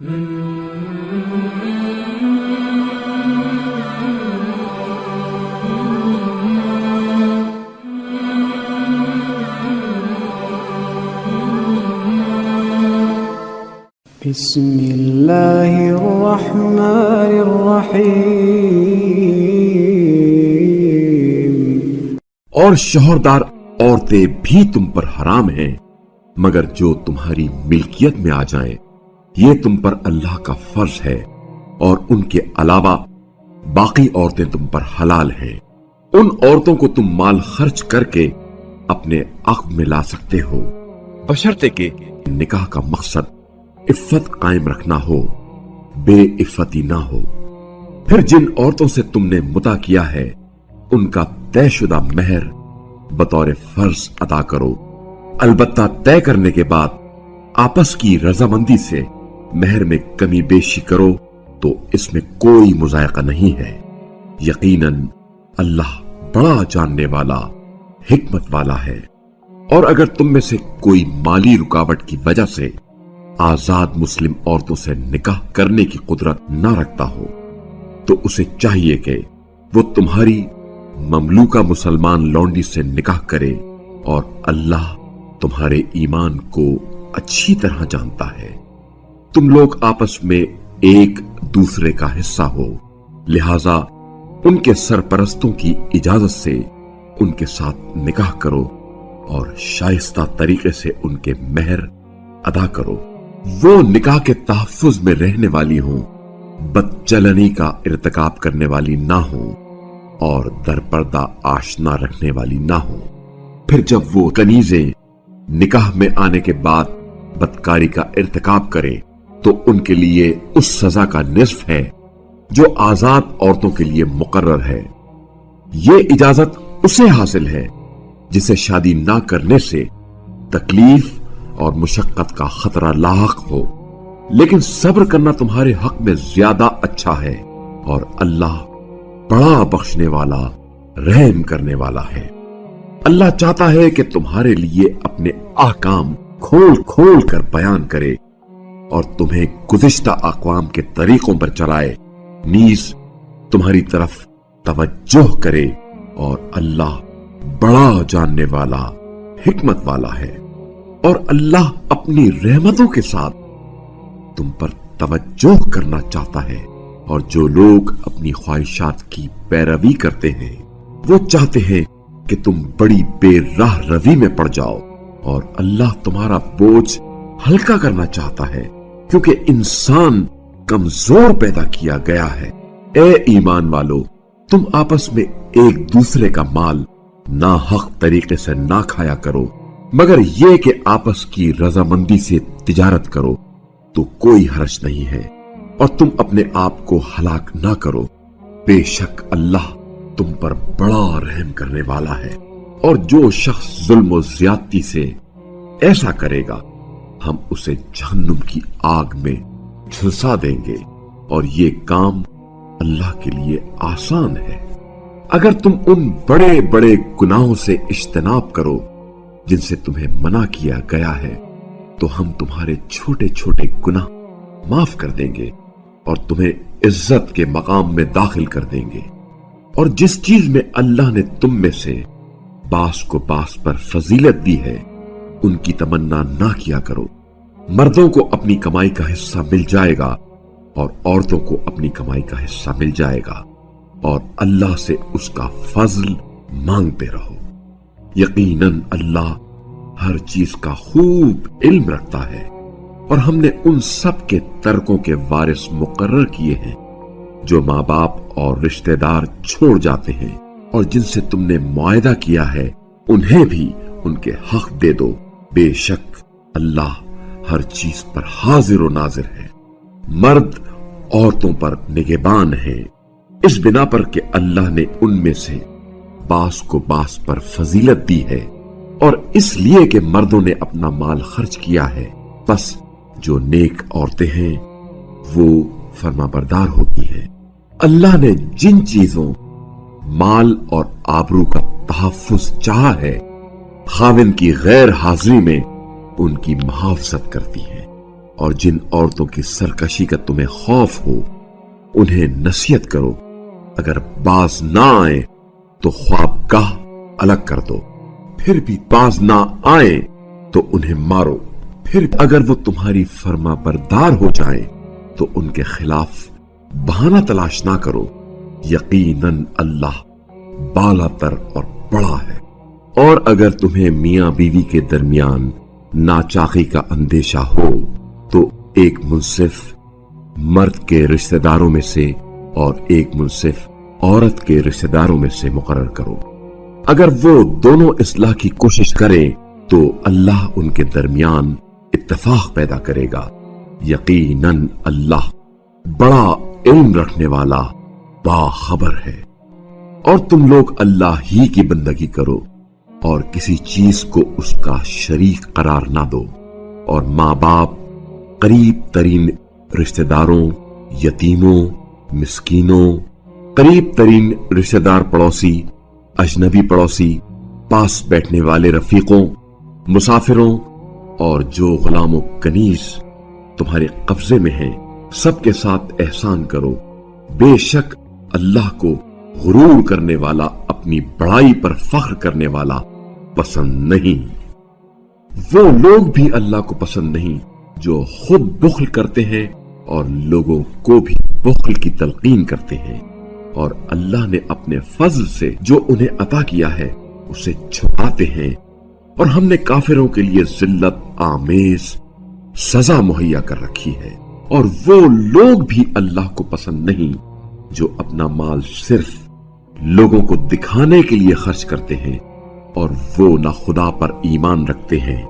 بسم اللہ الرحمن الرحیم۔ اور شوہردار عورتیں بھی تم پر حرام ہیں مگر جو تمہاری ملکیت میں آ جائیں، یہ تم پر اللہ کا فرض ہے، اور ان کے علاوہ باقی عورتیں تم پر حلال ہیں۔ ان عورتوں کو تم مال خرچ کر کے اپنے عقد میں لا سکتے ہو، بشرطے کہ نکاح کا مقصد عفت قائم رکھنا ہو، بے عفتی نہ ہو۔ پھر جن عورتوں سے تم نے متع کیا ہے ان کا طے شدہ مہر بطور فرض ادا کرو، البتہ طے کرنے کے بعد آپس کی رضامندی سے مہر میں کمی بیشی کرو تو اس میں کوئی مضائقہ نہیں ہے۔ یقیناً اللہ بڑا جاننے والا، حکمت والا ہے۔ اور اگر تم میں سے کوئی مالی رکاوٹ کی وجہ سے آزاد مسلم عورتوں سے نکاح کرنے کی قدرت نہ رکھتا ہو تو اسے چاہیے کہ وہ تمہاری مملوکہ مسلمان لونڈی سے نکاح کرے، اور اللہ تمہارے ایمان کو اچھی طرح جانتا ہے۔ تم لوگ آپس میں ایک دوسرے کا حصہ ہو، لہذا ان کے سرپرستوں کی اجازت سے ان کے ساتھ نکاح کرو اور شائستہ طریقے سے ان کے مہر ادا کرو۔ وہ نکاح کے تحفظ میں رہنے والی ہوں، بدچلنی کا ارتکاب کرنے والی نہ ہوں، اور در پردہ آشنا رکھنے والی نہ ہوں۔ پھر جب وہ کنیزیں نکاح میں آنے کے بعد بدکاری کا ارتکاب کریں تو ان کے لیے اس سزا کا نصف ہے جو آزاد عورتوں کے لیے مقرر ہے۔ یہ اجازت اسے حاصل ہے جسے شادی نہ کرنے سے تکلیف اور مشقت کا خطرہ لاحق ہو، لیکن صبر کرنا تمہارے حق میں زیادہ اچھا ہے، اور اللہ بڑا بخشنے والا، رحم کرنے والا ہے۔ اللہ چاہتا ہے کہ تمہارے لیے اپنے احکام کھول کھول کر بیان کرے اور تمہیں گزشتہ اقوام کے طریقوں پر چلائے، نیز تمہاری طرف توجہ کرے، اور اللہ بڑا جاننے والا، حکمت والا ہے۔ اور اللہ اپنی رحمتوں کے ساتھ تم پر توجہ کرنا چاہتا ہے، اور جو لوگ اپنی خواہشات کی پیروی کرتے ہیں وہ چاہتے ہیں کہ تم بڑی بے راہ روی میں پڑ جاؤ، اور اللہ تمہارا بوجھ ہلکا کرنا چاہتا ہے کیونکہ انسان کمزور پیدا کیا گیا ہے۔ اے ایمان والو، تم آپس میں ایک دوسرے کا مال ناحق طریقے سے نہ کھایا کرو، مگر یہ کہ آپس کی رضامندی سے تجارت کرو تو کوئی حرج نہیں ہے، اور تم اپنے آپ کو ہلاک نہ کرو، بے شک اللہ تم پر بڑا رحم کرنے والا ہے۔ اور جو شخص ظلم و زیادتی سے ایسا کرے گا ہم اسے جہنم کی آگ میں جھلسا دیں گے، اور یہ کام اللہ کے لیے آسان ہے۔ اگر تم ان بڑے بڑے گناہوں سے اجتناب کرو جن سے تمہیں منع کیا گیا ہے تو ہم تمہارے چھوٹے چھوٹے گناہ معاف کر دیں گے اور تمہیں عزت کے مقام میں داخل کر دیں گے۔ اور جس چیز میں اللہ نے تم میں سے باس کو باس پر فضیلت دی ہے ان کی تمنا نہ کیا کرو۔ مردوں کو اپنی کمائی کا حصہ مل جائے گا اور عورتوں کو اپنی کمائی کا حصہ مل جائے گا، اور اللہ سے اس کا فضل مانگتے رہو۔ یقیناً اللہ ہر چیز کا خوب علم رکھتا ہے۔ اور ہم نے ان سب کے ترکوں کے وارث مقرر کیے ہیں جو ماں باپ اور رشتہ دار چھوڑ جاتے ہیں، اور جن سے تم نے معاہدہ کیا ہے انہیں بھی ان کے حق دے دو، بے شک اللہ ہر چیز پر حاضر و ناظر ہے۔ مرد عورتوں پر نگہبان ہیں اس بنا پر کہ اللہ نے ان میں سے باس کو باس پر فضیلت دی ہے، اور اس لیے کہ مردوں نے اپنا مال خرچ کیا ہے، بس جو نیک عورتیں ہیں وہ فرما بردار ہوتی ہیں۔ اللہ نے جن چیزوں مال اور آبرو کا تحفظ چاہا ہے خاوند کی غیر حاضری میں ان کی محافظت کرتی ہیں، اور جن عورتوں کی سرکشی کا تمہیں خوف ہو انہیں نصیحت کرو، اگر باز نہ آئے تو خوابگاہ الگ کر دو، پھر بھی باز نہ آئے تو انہیں مارو، پھر اگر وہ تمہاری فرما بردار ہو جائیں تو ان کے خلاف بہانہ تلاش نہ کرو، یقیناً اللہ بالا تر اور بڑا ہے۔ اور اگر تمہیں میاں بیوی کے درمیان ناچاقی کا اندیشہ ہو تو ایک منصف مرد کے رشتہ داروں میں سے اور ایک منصف عورت کے رشتہ داروں میں سے مقرر کرو، اگر وہ دونوں اصلاح کی کوشش کریں تو اللہ ان کے درمیان اتفاق پیدا کرے گا، یقیناً اللہ بڑا علم رکھنے والا باخبر ہے۔ اور تم لوگ اللہ ہی کی بندگی کرو اور کسی چیز کو اس کا شریک قرار نہ دو، اور ماں باپ، قریب ترین رشتہ داروں، یتیموں، مسکینوں، قریب ترین رشتہ دار پڑوسی، اجنبی پڑوسی، پاس بیٹھنے والے رفیقوں، مسافروں، اور جو غلام و کنیز تمہارے قبضے میں ہیں سب کے ساتھ احسان کرو، بے شک اللہ کو غرور کرنے والا، اپنی بڑائی پر فخر کرنے والا پسند نہیں۔ وہ لوگ بھی اللہ کو پسند نہیں جو خود بخل کرتے ہیں اور لوگوں کو بھی بخل کی تلقین کرتے ہیں، اور اللہ نے اپنے فضل سے جو انہیں عطا کیا ہے اسے چھپاتے ہیں، اور ہم نے کافروں کے لیے ذلت آمیز سزا مہیا کر رکھی ہے۔ اور وہ لوگ بھی اللہ کو پسند نہیں جو اپنا مال صرف لوگوں کو دکھانے کے لیے خرچ کرتے ہیں، اور وہ نہ خدا پر ایمان رکھتے ہیں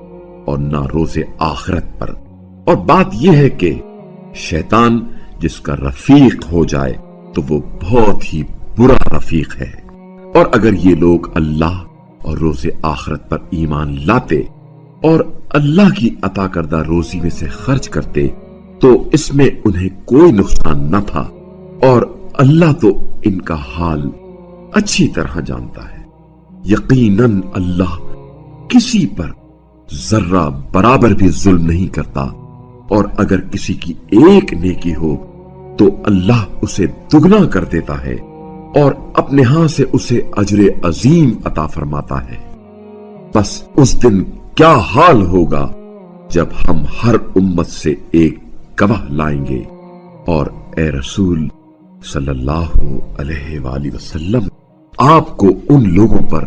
اور نہ روز آخرت پر۔ اور بات یہ ہے کہ شیطان جس کا رفیق ہو جائے تو وہ بہت ہی برا رفیق ہے۔ اور اگر یہ لوگ اللہ اور روز آخرت پر ایمان لاتے اور اللہ کی عطا کردہ روزی میں سے خرچ کرتے تو اس میں انہیں کوئی نقصان نہ تھا، اور اللہ تو ان کا حال اچھی طرح جانتا ہے۔ یقیناً اللہ کسی پر ذرہ برابر بھی ظلم نہیں کرتا، اور اگر کسی کی ایک نیکی ہو تو اللہ اسے دگنا کر دیتا ہے اور اپنے ہاں سے اسے اجر عظیم عطا فرماتا ہے۔ بس اس دن کیا حال ہوگا جب ہم ہر امت سے ایک گواہ لائیں گے، اور اے رسول صلی اللہ علیہ وآلہ وسلم آپ کو ان لوگوں پر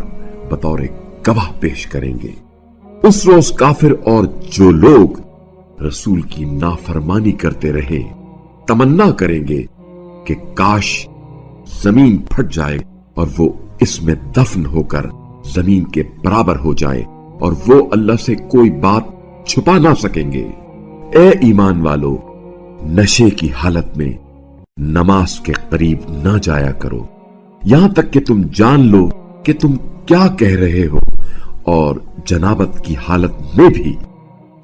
بطور گواہ پیش کریں گے۔ اس روز کافر اور جو لوگ رسول کی نافرمانی کرتے رہے تمنا کریں گے کہ کاش زمین پھٹ جائے اور وہ اس میں دفن ہو کر زمین کے برابر ہو جائے، اور وہ اللہ سے کوئی بات چھپا نہ سکیں گے۔ اے ایمان والو، نشے کی حالت میں نماز کے قریب نہ جایا کرو یہاں تک کہ تم جان لو کہ تم کیا کہہ رہے ہو، اور جنابت کی حالت میں بھی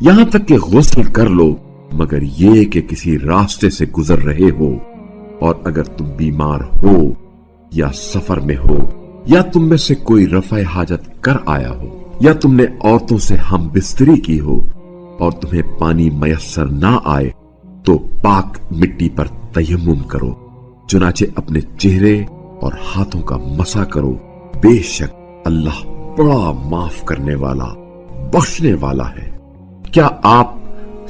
یہاں تک کہ غسل کر لو مگر یہ کہ کسی راستے سے گزر رہے ہو، اور اگر تم بیمار ہو یا سفر میں ہو یا تم میں سے کوئی رفع حاجت کر آیا ہو یا تم نے عورتوں سے ہم بستری کی ہو اور تمہیں پانی میسر نہ آئے تو پاک مٹی پر تیمم کرو، چنانچہ اپنے چہرے اور ہاتھوں کا مسح کرو، بے شک اللہ بڑا معاف کرنے والا بخشنے والا ہے۔ کیا آپ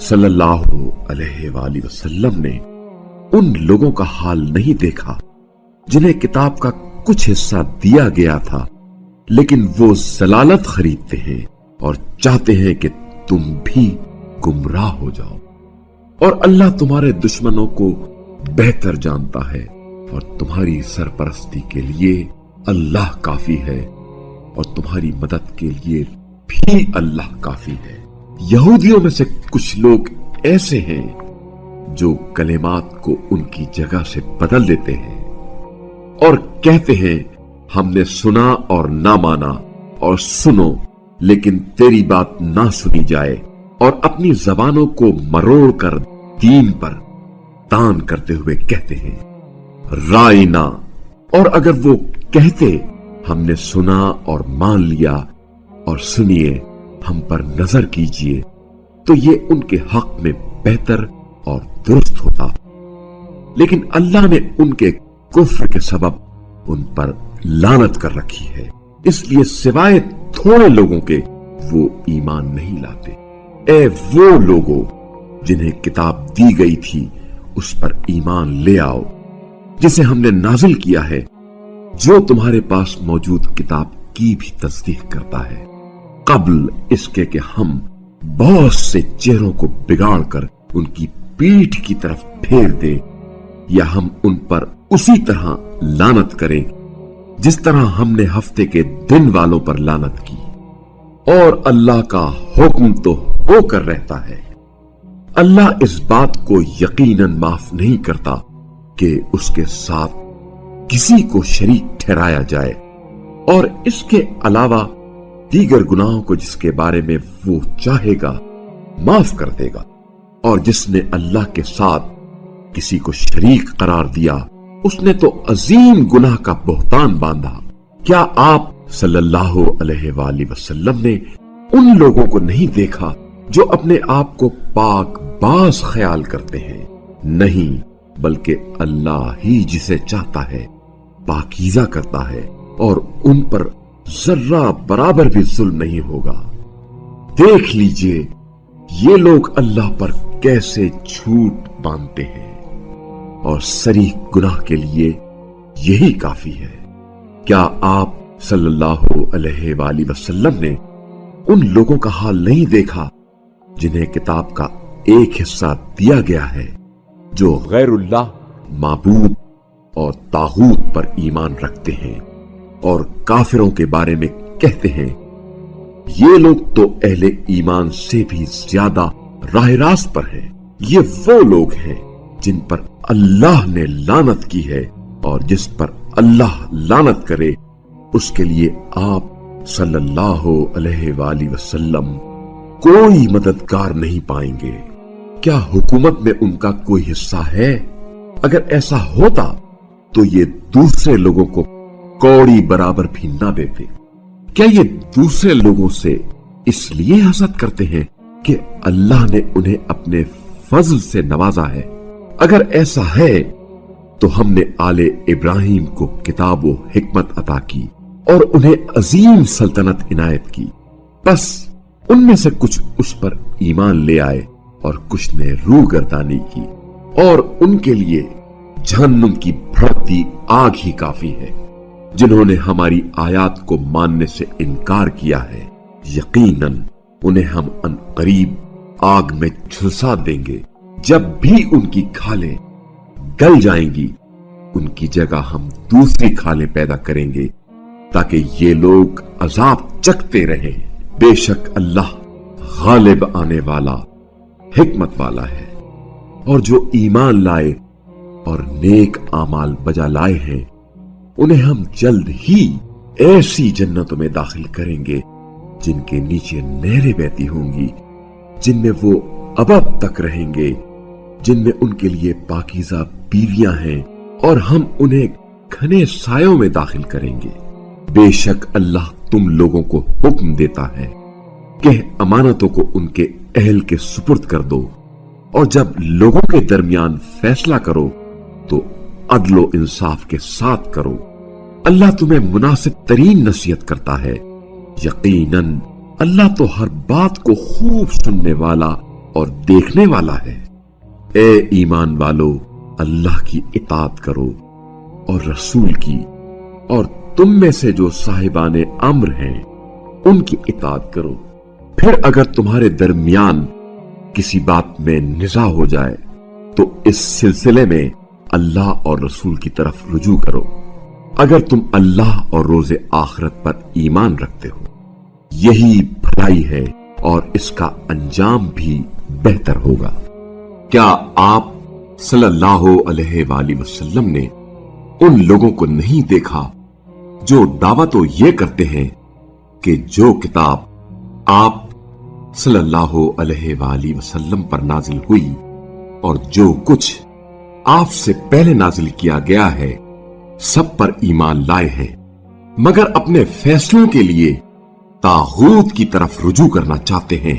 صلی اللہ علیہ وآلہ وسلم نے ان لوگوں کا حال نہیں دیکھا جنہیں کتاب کا کچھ حصہ دیا گیا تھا لیکن وہ ضلالت خریدتے ہیں اور چاہتے ہیں کہ تم بھی گمراہ ہو جاؤ، اور اللہ تمہارے دشمنوں کو بہتر جانتا ہے، اور تمہاری سرپرستی کے لیے اللہ کافی ہے، اور تمہاری مدد کے لیے بھی اللہ کافی ہے۔ یہودیوں میں سے کچھ لوگ ایسے ہیں جو کلمات کو ان کی جگہ سے بدل دیتے ہیں اور کہتے ہیں ہم نے سنا اور نہ مانا، اور سنو لیکن تیری بات نہ سنی جائے، اور اپنی زبانوں کو مروڑ کر دین پر تان کرتے ہوئے کہتے ہیں رائنا، اور اگر وہ کہتے ہم نے سنا اور مان لیا اور سنیے ہم پر نظر کیجئے تو یہ ان کے حق میں بہتر اور درست ہوتا، لیکن اللہ نے ان کے کفر کے سبب ان پر لعنت کر رکھی ہے، اس لیے سوائے تھوڑے لوگوں کے وہ ایمان نہیں لاتے۔ اے وہ لوگوں جنہیں کتاب دی گئی تھی اس پر ایمان لے آؤ جسے ہم نے نازل کیا ہے، جو تمہارے پاس موجود کتاب کی بھی تصدیق کرتا ہے، قبل اس کے کہ ہم بہت سے چہروں کو بگاڑ کر ان کی پیٹھ کی طرف پھیر دیں یا ہم ان پر اسی طرح لعنت کریں جس طرح ہم نے ہفتے کے دن والوں پر لعنت کی، اور اللہ کا حکم تو ہو کر رہتا ہے۔ اللہ اس بات کو یقیناً معاف نہیں کرتا کہ اس کے ساتھ کسی کو شریک ٹھہرایا جائے، اور اس کے علاوہ دیگر گناہوں کو جس کے بارے میں وہ چاہے گا معاف کر دے گا، اور جس نے اللہ کے ساتھ کسی کو شریک قرار دیا اس نے تو عظیم گناہ کا بہتان باندھا۔ کیا آپ صلی اللہ علیہ وآلہ وسلم نے ان لوگوں کو نہیں دیکھا جو اپنے آپ کو پاک باز خیال کرتے ہیں؟ نہیں، بلکہ اللہ ہی جسے چاہتا ہے پاکیزہ کرتا ہے، اور ان پر ذرہ برابر بھی ظلم نہیں ہوگا۔ دیکھ لیجئے یہ لوگ اللہ پر کیسے جھوٹ باندھتے ہیں، اور صریح گناہ کے لیے یہی کافی ہے۔ کیا آپ صلی اللہ علیہ وآلہ وسلم نے ان لوگوں کا حال نہیں دیکھا جنہیں کتاب کا ایک حصہ دیا گیا ہے، جو غیر اللہ معبود اور طاغوت پر ایمان رکھتے ہیں، اور کافروں کے بارے میں کہتے ہیں یہ لوگ تو اہل ایمان سے بھی زیادہ راہ راست پر ہیں۔ یہ وہ لوگ ہیں جن پر اللہ نے لعنت کی ہے، اور جس پر اللہ لعنت کرے اس کے لیے آپ صلی اللہ علیہ وآلہ وسلم کوئی مددگار نہیں پائیں گے۔ کیا حکومت میں ان کا کوئی حصہ ہے؟ اگر ایسا ہوتا تو یہ دوسرے لوگوں کو کوڑی برابر بھی نہ دیتے۔ کیا یہ دوسرے لوگوں سے اس لیے حسد کرتے ہیں کہ اللہ نے انہیں اپنے فضل سے نوازا ہے؟ اگر ایسا ہے تو ہم نے آل ابراہیم کو کتاب و حکمت عطا کی اور انہیں عظیم سلطنت عنایت کی، بس ان میں سے کچھ اس پر ایمان لے آئے اور کچھ نے روگردانی کی، اور ان کے لیے جہنم کی بھڑکتی آگ ہی کافی ہے۔ جنہوں نے ہماری آیات کو ماننے سے انکار کیا ہے، یقیناً انہیں ہم ان قریب آگ میں جھلسا دیں گے۔ جب بھی ان کی کھالیں گل جائیں گی، ان کی جگہ ہم دوسری کھالیں پیدا کریں گے تاکہ یہ لوگ عذاب چکھتے رہیں۔ بے شک اللہ غالب آنے والا حکمت والا ہے، اور جو ایمان لائے اور نیک اعمال بجا لائے ہیں انہیں ہم جلد ہی ایسی جنتوں میں داخل کریں گے جن کے نیچے نہریں بہتی ہوں گی، جن میں وہ ابد تک رہیں گے، جن میں ان کے لیے پاکیزہ بیویاں ہیں، اور ہم انہیں گھنے سایوں میں داخل کریں گے۔ بے شک اللہ تم لوگوں کو حکم دیتا ہے کہ امانتوں کو ان کے اہل کے سپرد کر دو، اور جب لوگوں کے درمیان فیصلہ کرو تو عدل و انصاف کے ساتھ کرو۔ اللہ تمہیں مناسب ترین نصیحت کرتا ہے، یقیناً اللہ تو ہر بات کو خوب سننے والا اور دیکھنے والا ہے۔ اے ایمان والو، اللہ کی اطاعت کرو اور رسول کی، اور تم میں سے جو صاحبان امر ہیں ان کی اطاعت کرو۔ پھر اگر تمہارے درمیان کسی بات میں نزاع ہو جائے تو اس سلسلے میں اللہ اور رسول کی طرف رجوع کرو، اگر تم اللہ اور روز آخرت پر ایمان رکھتے ہو۔ یہی بھلائی ہے اور اس کا انجام بھی بہتر ہوگا۔ کیا آپ صلی اللہ علیہ وآلہ وسلم نے ان لوگوں کو نہیں دیکھا جو دعویٰ تو یہ کرتے ہیں کہ جو کتاب آپ صلی اللہ علیہ وآلہ وسلم پر نازل ہوئی اور جو کچھ آپ سے پہلے نازل کیا گیا ہے سب پر ایمان لائے ہیں، مگر اپنے فیصلوں کے لیے طاغوت کی طرف رجوع کرنا چاہتے ہیں؟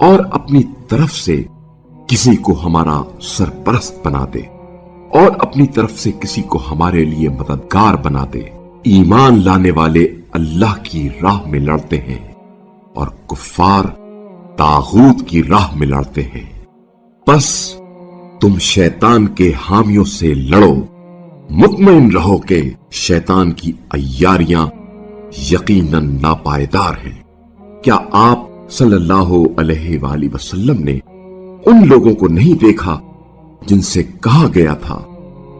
اور اپنی طرف سے کسی کو ہمارا سرپرست بنا دے اور اپنی طرف سے کسی کو ہمارے لیے مددگار بنا دے۔ ایمان لانے والے اللہ کی راہ میں لڑتے ہیں اور کفار طاغوت کی راہ میں لڑتے ہیں۔ پس تم شیطان کے حامیوں سے لڑو، مطمئن رہو کہ شیطان کی عیاریاں یقیناً ناپائیدار ہیں۔ کیا آپ صلی اللہ علیہ وآلہ وسلم نے ان لوگوں کو نہیں دیکھا جن سے کہا گیا تھا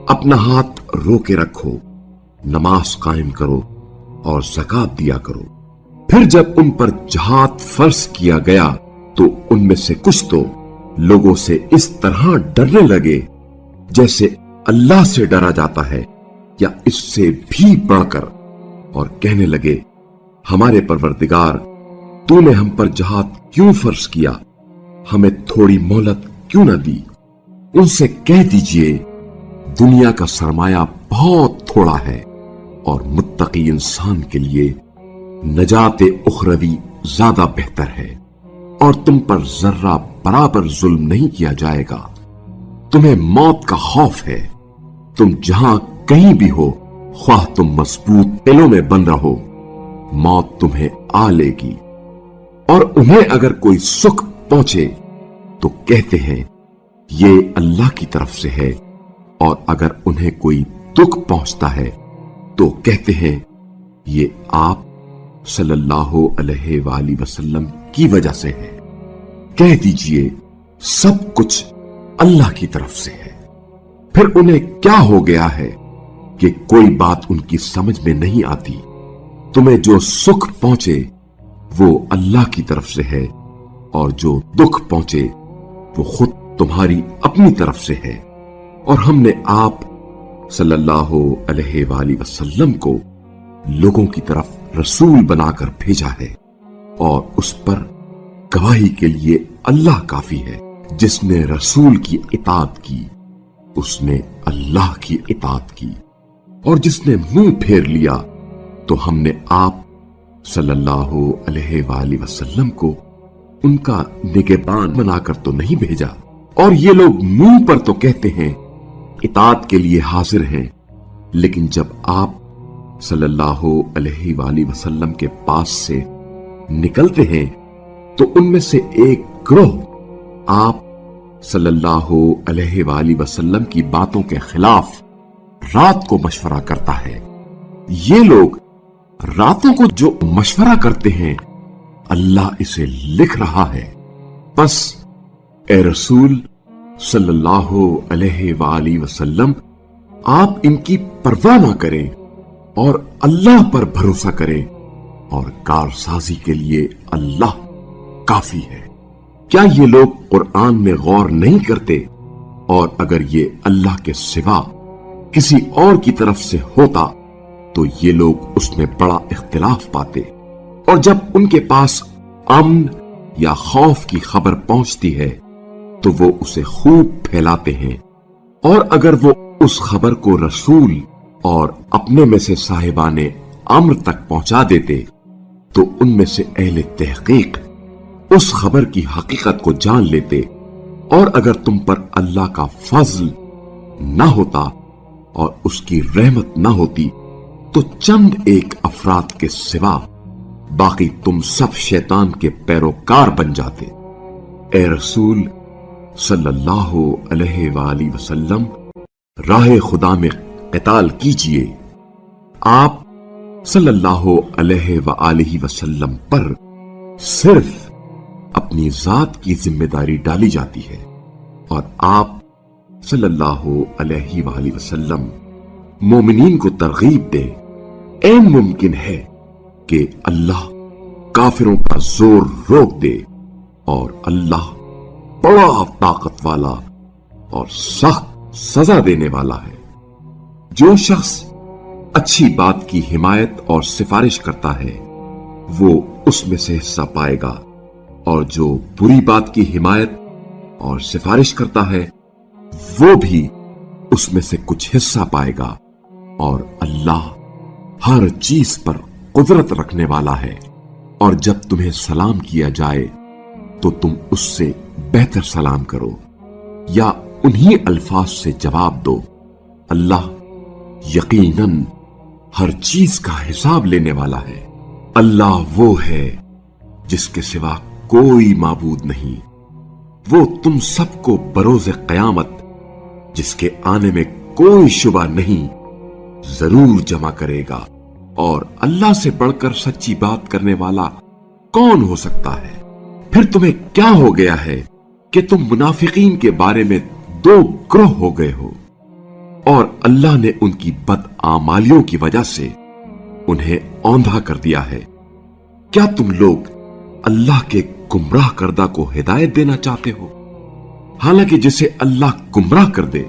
اپنا ہاتھ رو کے رکھو، نماز قائم کرو اور زکات دیا کرو؟ پھر جب ان پر جہاد فرض کیا گیا تو ان میں سے کچھ تو لوگوں سے اس طرح ڈرنے لگے جیسے اللہ سے ڈرا جاتا ہے یا اس سے بھی بڑھ کر، اور کہنے لگے ہمارے پروردگار، تو نے ہم پر جہاد کیوں فرض کیا؟ ہمیں تھوڑی مہلت کیوں نہ دی؟ ان سے کہہ دیجئے دنیا کا سرمایہ بہت تھوڑا ہے اور متقی انسان کے لیے نجات اخروی زیادہ بہتر ہے، اور تم پر ذرہ برابر ظلم نہیں کیا جائے گا۔ تمہیں موت کا خوف ہے، تم جہاں کہیں بھی ہو، خواہ تم مضبوط قلعوں میں بند رہو، موت تمہیں آ لے گی۔ اور انہیں اگر کوئی سکھ پہنچے تو کہتے ہیں یہ اللہ کی طرف سے ہے، اور اگر انہیں کوئی دکھ پہنچتا ہے تو کہتے ہیں یہ آپ صلی اللہ علیہ وآلہ وسلم کی وجہ سے ہے۔ کہہ دیجئے سب کچھ اللہ کی طرف سے ہے۔ پھر انہیں کیا ہو گیا ہے کہ کوئی بات ان کی سمجھ میں نہیں آتی؟ تمہیں جو سکھ پہنچے وہ اللہ کی طرف سے ہے، اور جو دکھ پہنچے وہ خود تمہاری اپنی طرف سے ہے۔ اور ہم نے آپ صلی اللہ علیہ وآلہ وسلم کو لوگوں کی طرف رسول بنا کر بھیجا ہے، اور اس پر گواہی کے لیے اللہ کافی ہے۔ جس نے رسول کی اطاعت کی اس نے اللہ کی اطاعت کی، اور جس نے منہ پھیر لیا تو ہم نے آپ صلی اللہ علیہ وآلہ وسلم کو ان کا نگہبان بنا کر تو نہیں بھیجا۔ اور یہ لوگ منہ پر تو کہتے ہیں اطاعت کے لیے حاضر ہیں، لیکن جب آپ صلی اللہ علیہ وآلہ وسلم کے پاس سے نکلتے ہیں تو ان میں سے ایک گروہ آپ صلی اللہ علیہ وآلہ وسلم کی باتوں کے خلاف رات کو مشورہ کرتا ہے۔ یہ لوگ راتوں کو جو مشورہ کرتے ہیں اللہ اسے لکھ رہا ہے۔ پس اے رسول صلی اللہ علیہ وآلہ وسلم، آپ ان کی پرواہ نہ کریں اور اللہ پر بھروسہ کریں، اور کارسازی کے لیے اللہ کافی ہے۔ کیا یہ لوگ قرآن میں غور نہیں کرتے؟ اور اگر یہ اللہ کے سوا کسی اور کی طرف سے ہوتا تو یہ لوگ اس میں بڑا اختلاف پاتے، اور جب ان کے پاس امن یا خوف کی خبر پہنچتی ہے تو وہ اسے خوب پھیلاتے ہیں، اور اگر وہ اس خبر کو رسول اور اپنے میں سے صاحبان امر تک پہنچا دیتے تو ان میں سے اہل تحقیق اس خبر کی حقیقت کو جان لیتے۔ اور اگر تم پر اللہ کا فضل نہ ہوتا اور اس کی رحمت نہ ہوتی تو چند ایک افراد کے سوا باقی تم سب شیطان کے پیروکار بن جاتے۔ اے رسول صلی اللہ علیہ وآلہ وسلم، راہ خدا میں قتال کیجئے۔ آپ صلی اللہ علیہ وآلہ وسلم پر صرف اپنی ذات کی ذمہ داری ڈالی جاتی ہے، اور آپ صلی اللہ علیہ وآلہ وسلم مومنین کو ترغیب دیں۔ این ممکن ہے کہ اللہ کافروں کا زور روک دے، اور اللہ بڑا طاقت والا اور سخت سزا دینے والا ہے۔ جو شخص اچھی بات کی حمایت اور سفارش کرتا ہے وہ اس میں سے حصہ پائے گا، اور جو بری بات کی حمایت اور سفارش کرتا ہے وہ بھی اس میں سے کچھ حصہ پائے گا، اور اللہ ہر چیز پر قدرت رکھنے والا ہے۔ اور جب تمہیں سلام کیا جائے تو تم اس سے بہتر سلام کرو یا انہی الفاظ سے جواب دو، اللہ یقیناً ہر چیز کا حساب لینے والا ہے۔ اللہ وہ ہے جس کے سوا کوئی معبود نہیں، وہ تم سب کو بروز قیامت جس کے آنے میں کوئی شبہ نہیں ضرور جمع کرے گا، اور اللہ سے بڑھ کر سچی بات کرنے والا کون ہو سکتا ہے؟ پھر تمہیں کیا ہو گیا ہے کہ تم منافقین کے بارے میں دو گروہ ہو گئے ہو، اور اللہ نے ان کی بدعمالیوں کی وجہ سے انہیں اوندھا کر دیا ہے۔ کیا تم لوگ اللہ کے گمراہ کردہ کو ہدایت دینا چاہتے ہو؟ حالانکہ جسے اللہ گمراہ کر دے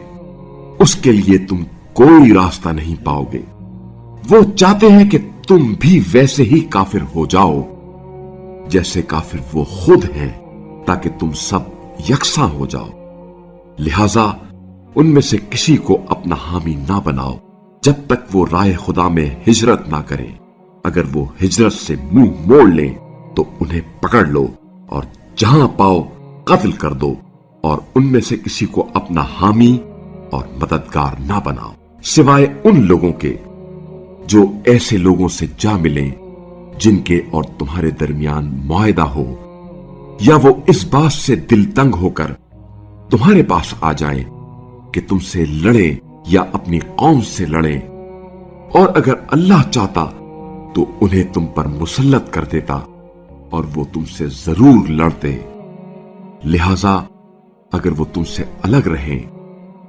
اس کے لیے تم کوئی راستہ نہیں پاؤ گے۔ وہ چاہتے ہیں کہ تم بھی ویسے ہی کافر ہو جاؤ جیسے کافر وہ خود ہیں، تاکہ تم سب یکساں ہو جاؤ۔ لہذا ان میں سے کسی کو اپنا حامی نہ بناؤ جب تک وہ راہ خدا میں ہجرت نہ کریں۔ اگر وہ ہجرت سے منہ موڑ لیں تو انہیں پکڑ لو اور جہاں پاؤ قتل کر دو، اور ان میں سے کسی کو اپنا حامی اور مددگار نہ بناؤ سوائے ان لوگوں کے جو ایسے لوگوں سے جا ملیں جن کے اور تمہارے درمیان معاہدہ ہو، یا وہ اس بات سے دل تنگ ہو کر تمہارے پاس آ جائیں کہ تم سے لڑیں یا اپنی قوم سے لڑیں، اور اگر اللہ چاہتا تو انہیں تم پر مسلط کر دیتا اور وہ تم سے ضرور لڑتے۔ لہذا اگر وہ تم سے الگ رہیں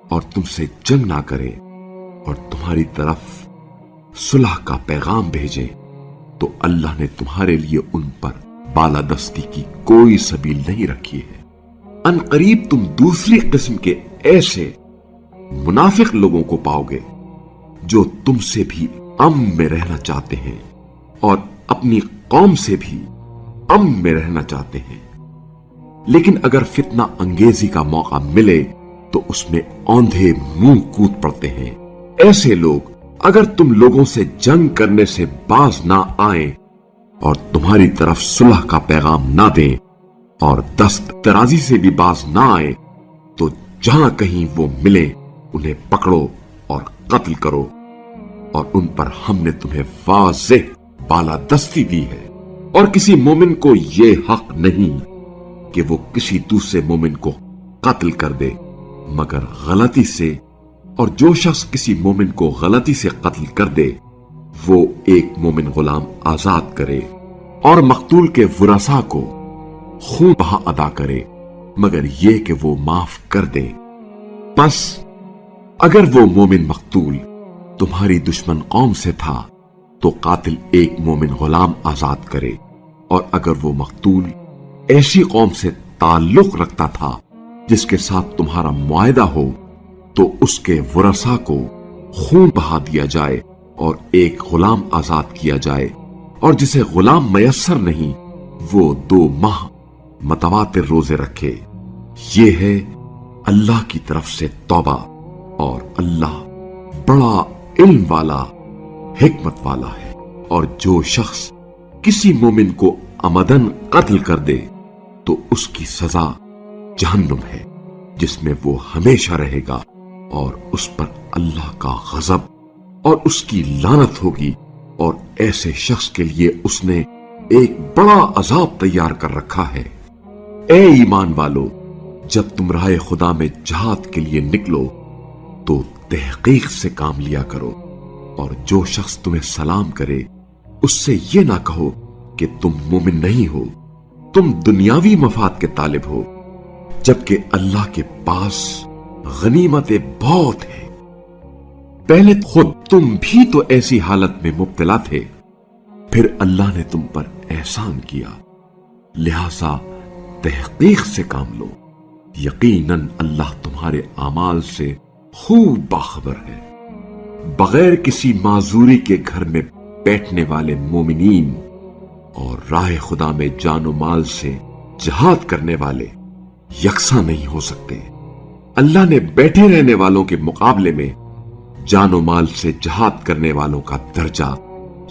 اور تم سے جنگ نہ کریں اور تمہاری طرف صلح کا پیغام بھیجیں تو اللہ نے تمہارے لیے ان پر بالادستی کی کوئی سبیل نہیں رکھی ہے۔ ان قریب تم دوسری قسم کے ایسے منافق لوگوں کو پاؤ گے جو تم سے بھی امن میں رہنا چاہتے ہیں اور اپنی قوم سے بھی امن میں رہنا چاہتے ہیں، لیکن اگر فتنہ انگیزی کا موقع ملے تو اس میں اوندھے منہ کود پڑتے ہیں۔ ایسے لوگ اگر تم لوگوں سے جنگ کرنے سے باز نہ آئیں اور تمہاری طرف صلح کا پیغام نہ دیں اور دست درازی سے بھی باز نہ آئیں تو جہاں کہیں وہ ملیں انہیں پکڑو اور قتل کرو، اور ان پر ہم نے تمہیں واضح بالادستی دی ہے۔ اور کسی مومن کو یہ حق نہیں کہ وہ کسی دوسرے مومن کو قتل کر دے مگر غلطی سے، اور جو شخص کسی مومن کو غلطی سے قتل کر دے وہ ایک مومن غلام آزاد کرے، اور مقتول کے ورثاء کو خون بہا ادا کرے مگر یہ کہ وہ معاف کر دے۔ پس اگر وہ مومن مقتول تمہاری دشمن قوم سے تھا تو قاتل ایک مومن غلام آزاد کرے، اور اگر وہ مقتول ایسی قوم سے تعلق رکھتا تھا جس کے ساتھ تمہارا معاہدہ ہو تو اس کے ورثاء کو خون بہا دیا جائے اور ایک غلام آزاد کیا جائے، اور جسے غلام میسر نہیں وہ 2 ماہ متواتر روزے رکھے۔ یہ ہے اللہ کی طرف سے توبہ، اور اللہ بڑا علم والا حکمت والا ہے۔ اور جو شخص کسی مومن کو عمدن قتل کر دے تو اس کی سزا جہنم ہے جس میں وہ ہمیشہ رہے گا، اور اس پر اللہ کا غضب اور اس کی لعنت ہوگی، اور ایسے شخص کے لیے اس نے ایک بڑا عذاب تیار کر رکھا ہے۔ اے ایمان والو، جب تم راہ خدا میں جہاد کے لیے نکلو تو تحقیق سے کام لیا کرو، اور جو شخص تمہیں سلام کرے اس سے یہ نہ کہو کہ تم مومن نہیں ہو، تم دنیاوی مفاد کے طالب ہو، جبکہ اللہ کے پاس غنیمتیں بہت ہیں۔ پہلے خود تم بھی تو ایسی حالت میں مبتلا تھے، پھر اللہ نے تم پر احسان کیا، لہذا تحقیق سے کام لو، یقیناً اللہ تمہارے اعمال سے خوب باخبر ہے۔ بغیر کسی معذوری کے گھر میں بیٹھنے والے مومنین اور راہ خدا میں جان و مال سے جہاد کرنے والے یکساں نہیں ہو سکتے۔ اللہ نے بیٹھے رہنے والوں کے مقابلے میں جان و مال سے جہاد کرنے والوں کا درجہ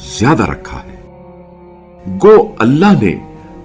زیادہ رکھا ہے۔ گو اللہ نے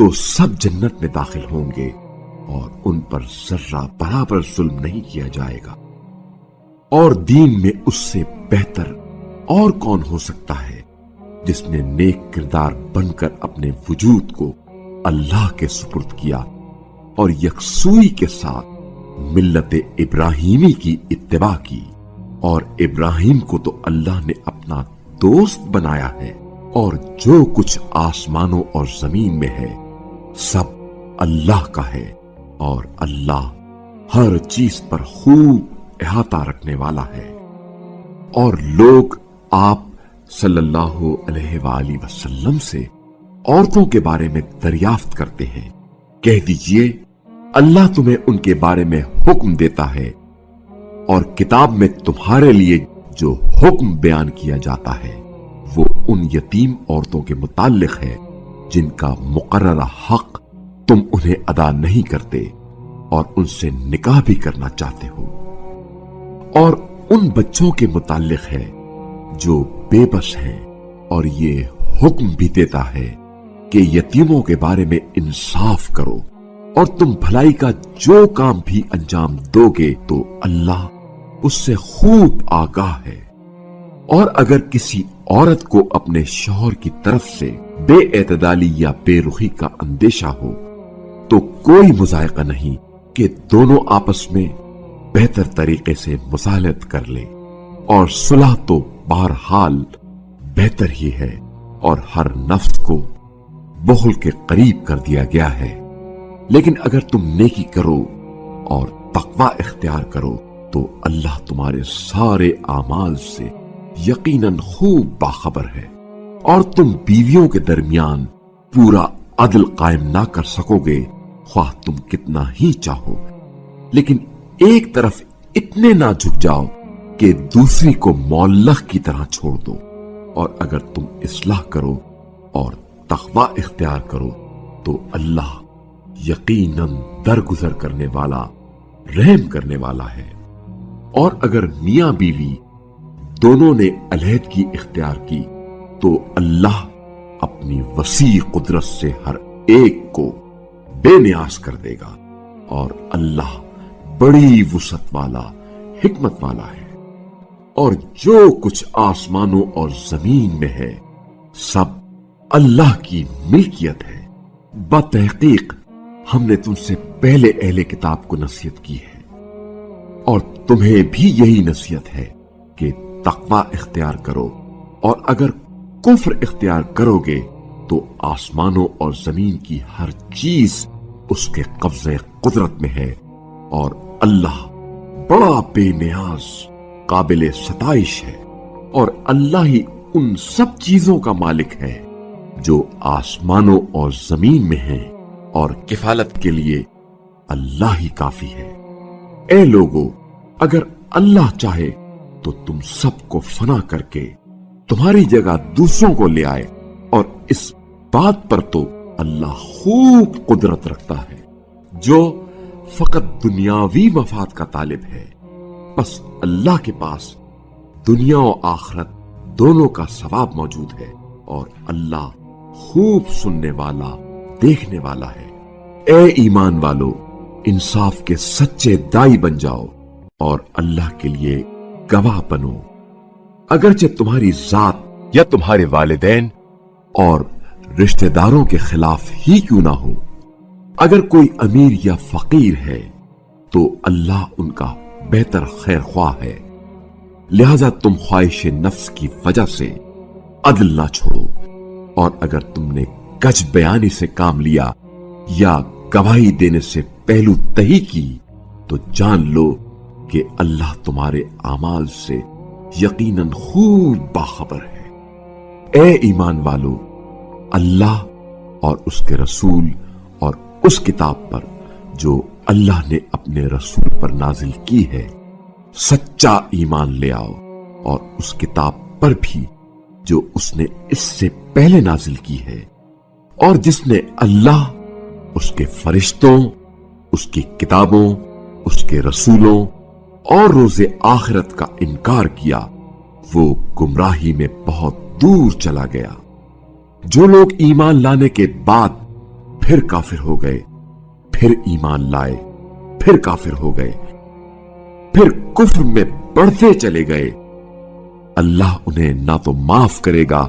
تو سب جنت میں داخل ہوں گے اور ان پر ذرہ برابر ظلم نہیں کیا جائے گا۔ اور دین میں اس سے بہتر اور کون ہو سکتا ہے جس نے نیک کردار بن کر اپنے وجود کو اللہ کے سپرد کیا اور یکسوئی کے ساتھ ملت ابراہیمی کی اتباع کی۔ اور ابراہیم کو تو اللہ نے اپنا دوست بنایا ہے، اور جو کچھ آسمانوں اور زمین میں ہے سب اللہ کا ہے، اور اللہ ہر چیز پر خوب احاطہ رکھنے والا ہے۔ اور لوگ آپ صلی اللہ علیہ وآلہ وسلم سے عورتوں کے بارے میں دریافت کرتے ہیں، کہہ دیجئے اللہ تمہیں ان کے بارے میں حکم دیتا ہے، اور کتاب میں تمہارے لیے جو حکم بیان کیا جاتا ہے وہ ان یتیم عورتوں کے متعلق ہے جن کا مقررہ حق تم انہیں ادا نہیں کرتے اور ان سے نکاح بھی کرنا چاہتے ہو، اور ان بچوں کے متعلق ہے جو بے بس ہیں، اور یہ حکم بھی دیتا ہے کہ یتیموں کے بارے میں انصاف کرو، اور تم بھلائی کا جو کام بھی انجام دو گے تو اللہ اس سے خوب آگاہ ہے۔ اور اگر کسی عورت کو اپنے شوہر کی طرف سے بے اعتدالی یا بے رخی کا اندیشہ ہو تو کوئی مذائقہ نہیں کہ دونوں آپس میں بہتر طریقے سے مصالحت کر لیں، اور صلح تو بہرحال بہتر ہی ہے، اور ہر نفس کو بخل کے قریب کر دیا گیا ہے۔ لیکن اگر تم نیکی کرو اور تقوی اختیار کرو تو اللہ تمہارے سارے اعمال سے یقیناً خوب باخبر ہے۔ اور تم بیویوں کے درمیان پورا عدل قائم نہ کر سکو گے خواہ تم کتنا ہی چاہو، لیکن ایک طرف اتنے نہ جھک جاؤ کہ دوسری کو معلق کی طرح چھوڑ دو۔ اور اگر تم اصلاح کرو اور تقوی اختیار کرو تو اللہ یقیناً درگزر کرنے والا، رحم کرنے والا ہے۔ اور اگر میاں بیوی دونوں نے علیحدگی اختیار کی تو اللہ اپنی وسیع قدرت سے ہر ایک کو بے نیاز کر دے گا، اور اللہ بڑی وسعت والا، حکمت والا ہے۔ اور جو کچھ آسمانوں اور زمین میں ہے سب اللہ کی ملکیت ہے۔ بتحقیق ہم نے تم سے پہلے اہل کتاب کو نصیحت کی ہے، اور تمہیں بھی یہی نصیحت ہے کہ تقوی اختیار کرو، اور اگر کفر اختیار کرو گے تو آسمانوں اور زمین کی ہر چیز اس کے قبضے قدرت میں ہے، اور اللہ بڑا بے نیاز، قابل ستائش ہے۔ اور اللہ ہی ان سب چیزوں کا مالک ہے جو آسمانوں اور زمین میں ہیں، اور کفالت کے لیے اللہ ہی کافی ہے۔ اے لوگو، اگر اللہ چاہے تو تم سب کو فنا کر کے تمہاری جگہ دوسروں کو لے آئے، اور اس بات پر تو اللہ خوب قدرت رکھتا ہے۔ جو فقط دنیاوی مفاد کا طالب ہے، بس اللہ کے پاس دنیا و آخرت دونوں کا ثواب موجود ہے، اور اللہ خوب سننے والا، دیکھنے والا ہے۔ اے ایمان والو، انصاف کے سچے دائی بن جاؤ اور اللہ کے لیے گواہ بنو، اگرچہ تمہاری ذات یا تمہارے والدین اور رشتہ داروں کے خلاف ہی کیوں نہ ہو۔ اگر کوئی امیر یا فقیر ہے تو اللہ ان کا بہتر خیر خواہ ہے، لہذا تم خواہش نفس کی وجہ سے عدل نہ چھوڑو۔ اور اگر تم نے کج بیانی سے کام لیا یا گواہی دینے سے پہلو تہی کی تو جان لو کہ اللہ تمہارے اعمال سے یقیناً خوب باخبر ہے۔ اے ایمان والو، اللہ اور اس کے رسول اور اس کتاب پر جو اللہ نے اپنے رسول پر نازل کی ہے سچا ایمان لے آؤ، اور اس کتاب پر بھی جو اس نے اس سے پہلے نازل کی ہے، اور جس نے اللہ، اس کے فرشتوں، اس کی کتابوں، اس کے رسولوں اور روز آخرت کا انکار کیا، وہ گمراہی میں بہت دور چلا گیا۔ جو لوگ ایمان لانے کے بعد پھر کافر ہو گئے، پھر ایمان لائے، پھر کافر ہو گئے، پھر کفر میں بڑھتے چلے گئے، اللہ انہیں نہ تو معاف کرے گا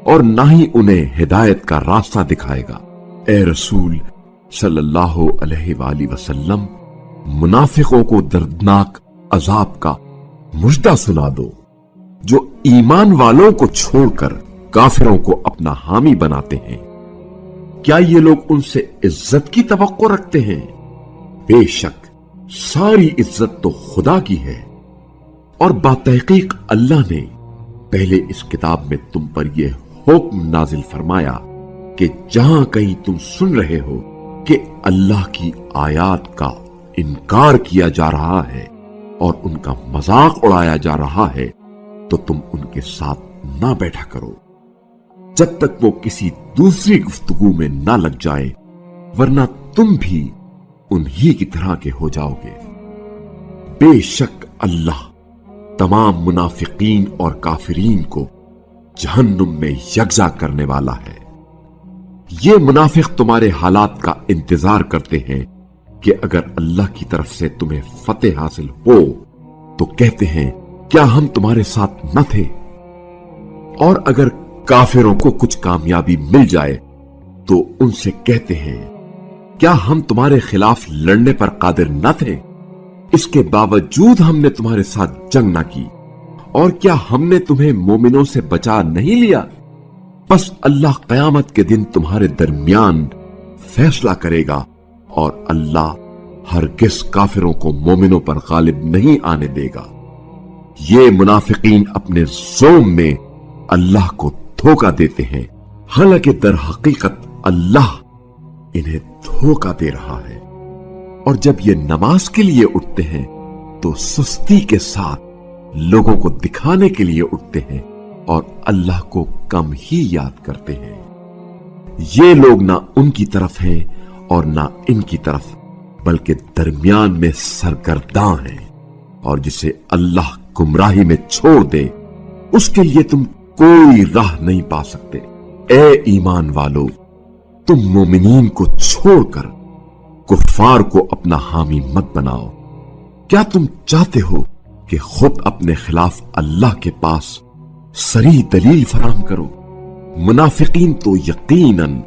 اور نہ ہی انہیں ہدایت کا راستہ دکھائے گا۔ اے رسول صلی اللہ علیہ وآلہ وسلم، منافقوں کو دردناک عذاب کا مژدہ سنا دو، جو ایمان والوں کو چھوڑ کر کافروں کو اپنا حامی بناتے ہیں۔ کیا یہ لوگ ان سے عزت کی توقع رکھتے ہیں؟ بے شک ساری عزت تو خدا کی ہے، اور بتحقیق اللہ نے پہلے اس کتاب میں تم پر یہ حکم نازل فرمایا کہ جہاں کہیں تم سن رہے ہو کہ اللہ کی آیات کا انکار کیا جا رہا ہے اور ان کا مذاق اڑایا جا رہا ہے تو تم ان کے ساتھ نہ بیٹھا کرو جب تک وہ کسی دوسری گفتگو میں نہ لگ جائے، ورنہ تم بھی انہی کی طرح کے ہو جاؤ گے۔ بے شک اللہ تمام منافقین اور کافرین کو جہنم میں یکجا کرنے والا ہے۔ یہ منافق تمہارے حالات کا انتظار کرتے ہیں کہ اگر اللہ کی طرف سے تمہیں فتح حاصل ہو تو کہتے ہیں کیا ہم تمہارے ساتھ نہ تھے، اور اگر کافروں کو کچھ کامیابی مل جائے تو ان سے کہتے ہیں کیا ہم تمہارے خلاف لڑنے پر قادر نہ تھے، اس کے باوجود ہم نے تمہارے ساتھ جنگ نہ کی، اور کیا ہم نے تمہیں مومنوں سے بچا نہیں لیا؟ بس اللہ قیامت کے دن تمہارے درمیان فیصلہ کرے گا، اور اللہ ہرگز کافروں کو مومنوں پر غالب نہیں آنے دے گا۔ یہ منافقین اپنے زوم میں اللہ کو دھوکہ دیتے ہیں، حالانکہ در حقیقت اللہ انہیں دھوکہ دے رہا ہے، اور جب یہ نماز کے لیے اٹھتے ہیں تو سستی کے ساتھ لوگوں کو دکھانے کے لیے اٹھتے ہیں اور اللہ کو کم ہی یاد کرتے ہیں۔ یہ لوگ نہ ان کی طرف ہیں اور نہ ان کی طرف، بلکہ درمیان میں سرگرداں ہیں، اور جسے اللہ گمراہی میں چھوڑ دے اس کے لیے تم کوئی راہ نہیں پا سکتے۔ اے ایمان والو، تم مومنین کو چھوڑ کر کفار کو اپنا حامی مت بناؤ۔ کیا تم چاہتے ہو کہ خود اپنے خلاف اللہ کے پاس صریح دلیل فراہم کرو؟ منافقین تو یقیناً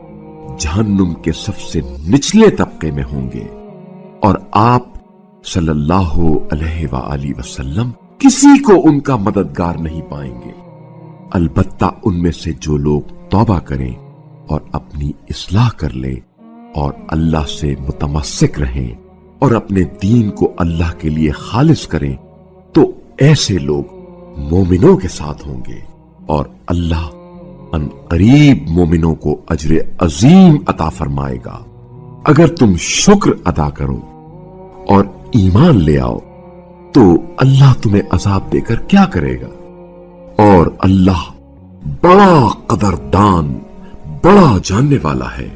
جہنم کے سب سے نچلے طبقے میں ہوں گے، اور آپ صلی اللہ علیہ وآلہ وسلم کسی کو ان کا مددگار نہیں پائیں گے۔ البتہ ان میں سے جو لوگ توبہ کریں اور اپنی اصلاح کر لیں اور اللہ سے متمسک رہیں اور اپنے دین کو اللہ کے لیے خالص کریں تو ایسے لوگ مومنوں کے ساتھ ہوں گے، اور اللہ ان قریب مومنوں کو اجر عظیم عطا فرمائے گا۔ اگر تم شکر ادا کرو اور ایمان لے آؤ تو اللہ تمہیں عذاب دے کر کیا کرے گا، اور اللہ بڑا قدردان، بڑا جاننے والا ہے۔